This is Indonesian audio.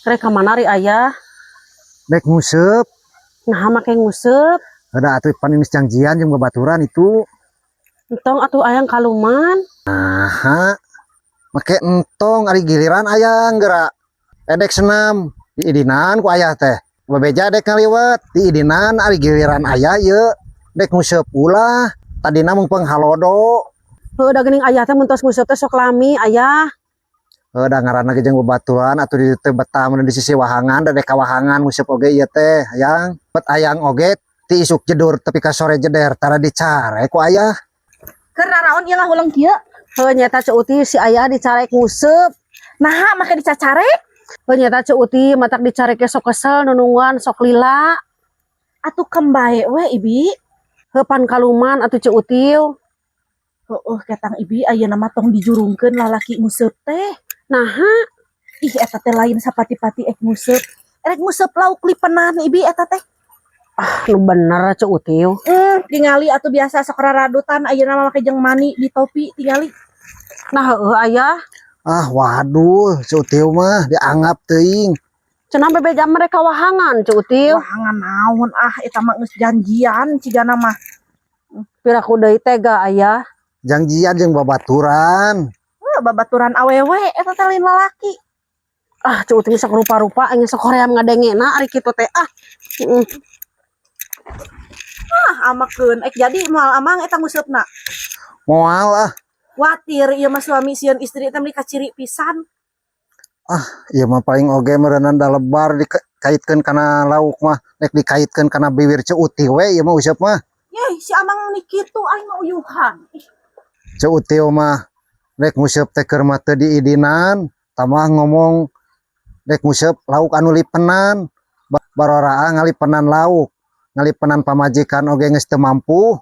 Rek kamanari ayah. Dek ngusep. Nah make ngusep. Ada atuh pan ini janjian jeung babaturan itu. Entong atuh ayang kaluman. Aha. Make entong ari giliran aya geura. Dek senam di idinan ku ayah teh. Bebeja dek ngaliwat di idinan ari giliran ayah ieu. Dek ngusep ulah. Tadina mung penghalodo. Heuh da geuning ayah teh mun tos ngusep teh sok lami ayah. Da ngaranna ge jeung babaturan atuh di teu betah mun di sisi wahangan da dek kawahangan ngusep oge ieu teh hayang. Bet ayang oge ti isuk jedur tepi ka sore jeder tara dicare ku ayah. Keur naraon ieu ngahulang kieu? Heuh nyata Ceuti si ayah dicarek ngusep. Naha make dicacarek? Heuh nyata Ceuti matak dicarek sok kesel nunungan sok lila. Atuh kembae we Ibi. Heuh pan kaluman atuh Ceuti. Heuh ketang Ibi ayeuna mah tong dijurungkeun lalaki nguseup teh. Naha? Ih eta teh lain sapati-pati nguseup. Erek nguseup lauk lipenan Ibi eta teh. Ah nu bener Ceuti. Tingali atuh biasa sok raradutan ayeuna mah make jeung mani di topi tingali. Nah heuh ayah. Ah waduh Ceutiu mah dianggap teuing. Cenah bebeja mereka wahangan Ceuti. Wahangan naon eta mah geus janjian cigana mah. Piraku deui tega ayah. Janjian jeung babaturan. Babaturan awewe eta teh lain lalaki. Ah Ceuti sok rupa-rupa anya sok hoream ngadengena ari kitu teh ah. Amakeun jadi moal amang eta ngusupna. Moal ah. Watir ieu mah suami sieun istri teh meuli kaciri pisan. Ah ieu mah paling oge meureunna da lebar dikaitkeun kana lauk mah nek dikaitkeun kana bibir Ceuti we ieu mah useup mah. Yeh si amang ni kitu aing mah uyuhan. Ceuti mah rek nguseup teh keur mah teu diidinan, tamah ngomong rek nguseup lauk anu lipenan. Barora ngalipenan lauk, ngalipenan pamajikan oge geus teu mampu.